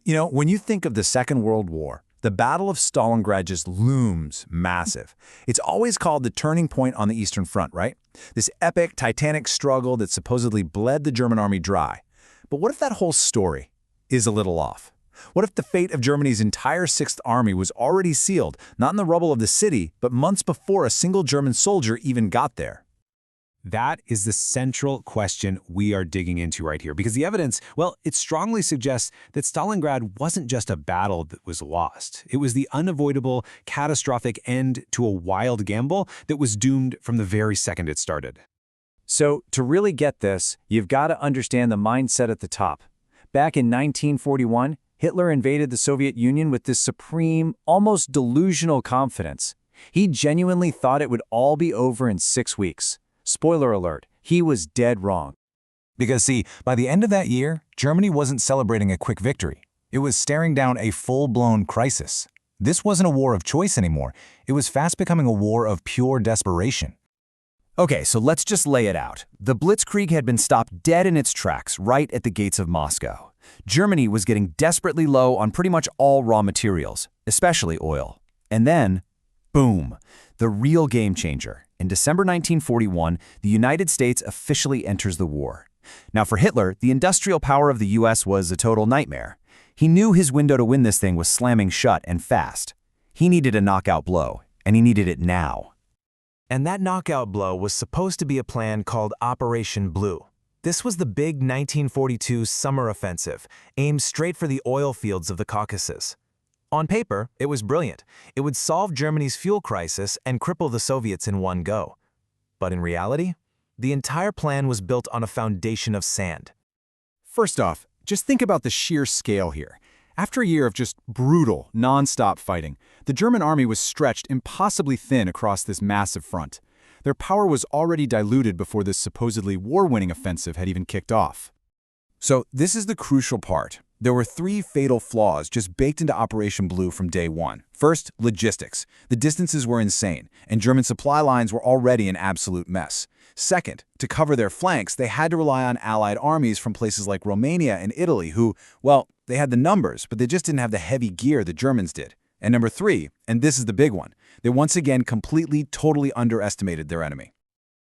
You know, when you think of the Second World War, the Battle of Stalingrad just looms massive. It's always called the turning point on the Eastern Front, right? This epic, titanic struggle that supposedly bled the German army dry. But what if that whole story is a little off? What if the fate of Germany's entire Sixth Army was already sealed, not in the rubble of the city, but months before a single German soldier even got there? That is the central question we are digging into right here, because the evidence, well, it strongly suggests that Stalingrad wasn't just a battle that was lost. It was the unavoidable, catastrophic end to a wild gamble that was doomed from the very second it started. So, to really get this, you've got to understand the mindset at the top. Back in 1941, Hitler invaded the Soviet Union with this supreme, almost delusional confidence. He genuinely thought it would all be over in 6 weeks. Spoiler alert, he was dead wrong. Because see, by the end of that year, Germany wasn't celebrating a quick victory. It was staring down a full-blown crisis. This wasn't a war of choice anymore. It was fast becoming a war of pure desperation. Okay, so let's just lay it out. The Blitzkrieg had been stopped dead in its tracks right at the gates of Moscow. Germany was getting desperately low on pretty much all raw materials, especially oil. And then, boom, the real game changer. In December 1941, the United States officially enters the war. Now for Hitler, the industrial power of the US was a total nightmare. He knew his window to win this thing was slamming shut and fast. He needed a knockout blow, and he needed it now. And that knockout blow was supposed to be a plan called Operation Blau. This was the big 1942 summer offensive, aimed straight for the oil fields of the Caucasus. On paper, it was brilliant. It would solve Germany's fuel crisis and cripple the Soviets in one go. But in reality, the entire plan was built on a foundation of sand. First off, just think about the sheer scale here. After a year of just brutal, non-stop fighting, the German army was stretched impossibly thin across this massive front. Their power was already diluted before this supposedly war-winning offensive had even kicked off. So this is the crucial part. There were 3 fatal flaws just baked into Operation Blau from day one. First, logistics. The distances were insane, and German supply lines were already an absolute mess. Second, to cover their flanks, they had to rely on Allied armies from places like Romania and Italy who, well, they had the numbers, but they just didn't have the heavy gear the Germans did. And number 3, and this is the big one, they once again completely, totally underestimated their enemy.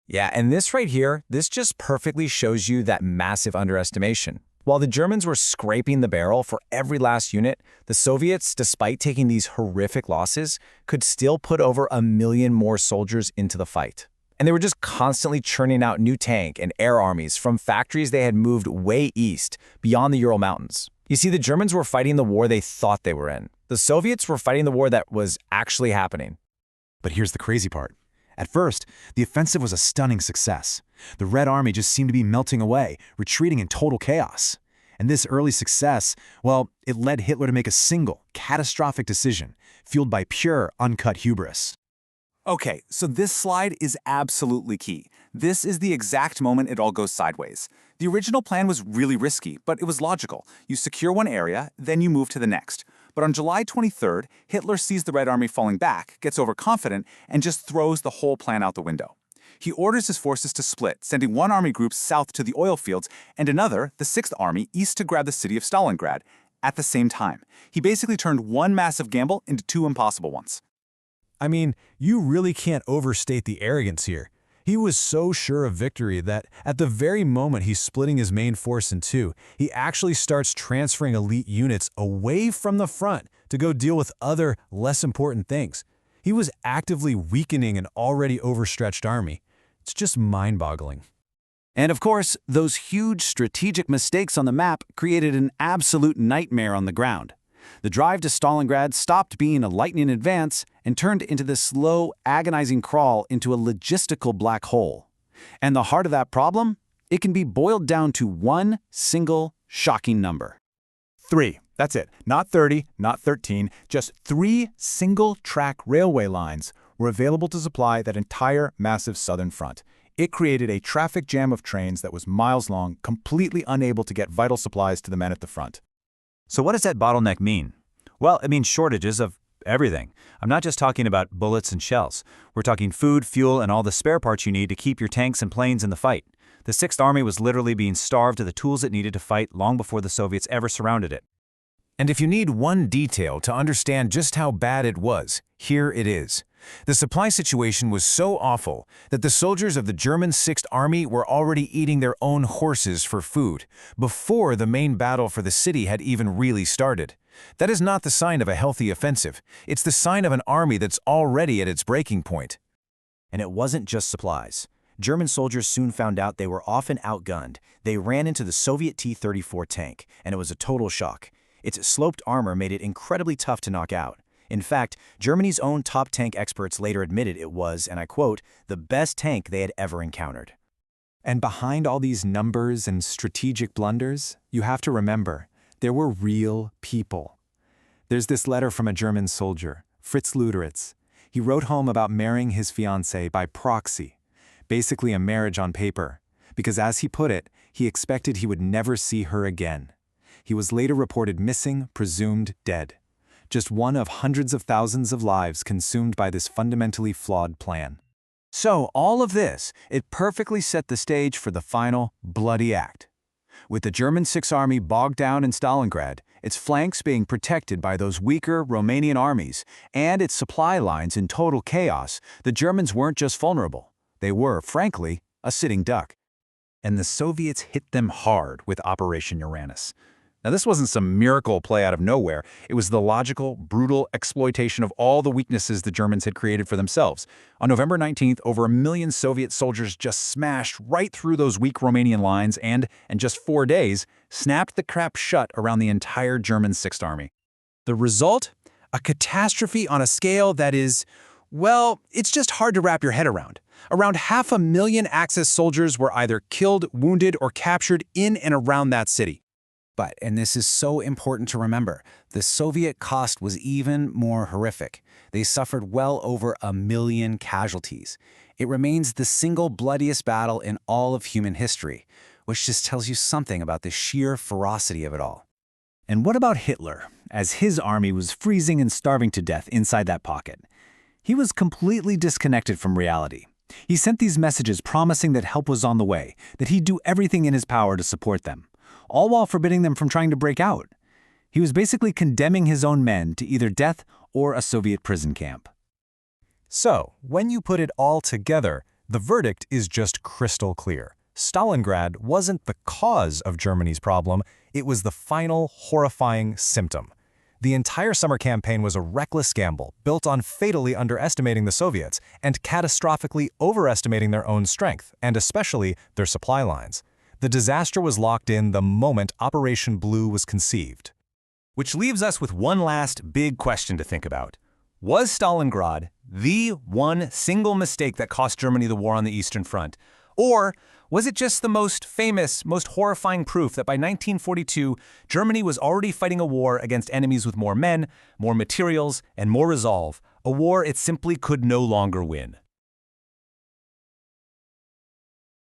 Yeah, and this right here, this just perfectly shows you that massive underestimation. While the Germans were scraping the barrel for every last unit, the Soviets, despite taking these horrific losses, could still put over 1 million more soldiers into the fight. And they were just constantly churning out new tank and air armies from factories they had moved way east, beyond the Ural Mountains. You see, the Germans were fighting the war they thought they were in. The Soviets were fighting the war that was actually happening. But here's the crazy part. At first, the offensive was a stunning success. The Red Army just seemed to be melting away, retreating in total chaos. And this early success, well, it led Hitler to make a single, catastrophic decision, fueled by pure, uncut hubris. Okay, so this slide is absolutely key. This is the exact moment it all goes sideways. The original plan was really risky, but it was logical. You secure one area, then you move to the next. But on July 23rd, Hitler sees the Red Army falling back, gets overconfident, and just throws the whole plan out the window. He orders his forces to split, sending one army group south to the oil fields and another, the Sixth Army, east to grab the city of Stalingrad. At the same time, he basically turned one massive gamble into 2 impossible ones. I mean, you really can't overstate the arrogance here. He was so sure of victory that at the very moment he's splitting his main force in 2, he actually starts transferring elite units away from the front to go deal with other, less important things. He was actively weakening an already overstretched army. It's just mind-boggling. And of course, those huge strategic mistakes on the map created an absolute nightmare on the ground. The drive to Stalingrad stopped being a lightning advance and turned into this slow, agonizing crawl into a logistical black hole. And the heart of that problem? It can be boiled down to one single, shocking number. 3. That's it. Not 30, not 13, just 3 single-track railway lines were available to supply that entire massive southern front. It created a traffic jam of trains that was miles long, completely unable to get vital supplies to the men at the front. So what does that bottleneck mean? Well, it means shortages of everything. I'm not just talking about bullets and shells. We're talking food, fuel, and all the spare parts you need to keep your tanks and planes in the fight. The Sixth Army was literally being starved of the tools it needed to fight long before the Soviets ever surrounded it. And if you need one detail to understand just how bad it was, here it is. The supply situation was so awful that the soldiers of the German 6th Army were already eating their own horses for food, before the main battle for the city had even really started. That is not the sign of a healthy offensive. It's the sign of an army that's already at its breaking point. And it wasn't just supplies. German soldiers soon found out they were often outgunned. They ran into the Soviet T-34 tank, and it was a total shock. Its sloped armor made it incredibly tough to knock out. In fact, Germany's own top tank experts later admitted it was, and I quote, the best tank they had ever encountered. And behind all these numbers and strategic blunders, you have to remember, there were real people. There's this letter from a German soldier, Fritz Luderitz. He wrote home about marrying his fiancée by proxy, basically a marriage on paper, because as he put it, he expected he would never see her again. He was later reported missing, presumed dead. Just one of hundreds of thousands of lives consumed by this fundamentally flawed plan. So, all of this, it perfectly set the stage for the final, bloody act. With the German 6th Army bogged down in Stalingrad, its flanks being protected by those weaker Romanian armies, and its supply lines in total chaos, the Germans weren't just vulnerable. They were, frankly, a sitting duck. And the Soviets hit them hard with Operation Uranus. Now, this wasn't some miracle play out of nowhere. It was the logical, brutal exploitation of all the weaknesses the Germans had created for themselves. On November 19th, over 1 million Soviet soldiers just smashed right through those weak Romanian lines and, in just 4 days, snapped the crap shut around the entire German 6th Army. The result? A catastrophe on a scale that is, well, it's just hard to wrap your head around. Around 500,000 Axis soldiers were either killed, wounded, or captured in and around that city. But, and this is so important to remember, the Soviet cost was even more horrific. They suffered well over 1 million casualties. It remains the single bloodiest battle in all of human history, which just tells you something about the sheer ferocity of it all. And what about Hitler, as his army was freezing and starving to death inside that pocket? He was completely disconnected from reality. He sent these messages promising that help was on the way, that he'd do everything in his power to support them, all while forbidding them from trying to break out. He was basically condemning his own men to either death or a Soviet prison camp. So, when you put it all together, the verdict is just crystal clear. Stalingrad wasn't the cause of Germany's problem, it was the final horrifying symptom. The entire summer campaign was a reckless gamble, built on fatally underestimating the Soviets and catastrophically overestimating their own strength, and especially their supply lines. The disaster was locked in the moment Operation Blue was conceived. Which leaves us with one last big question to think about. Was Stalingrad the one single mistake that cost Germany the war on the Eastern Front? Or was it just the most famous, most horrifying proof that by 1942, Germany was already fighting a war against enemies with more men, more materials, and more resolve, a war it simply could no longer win?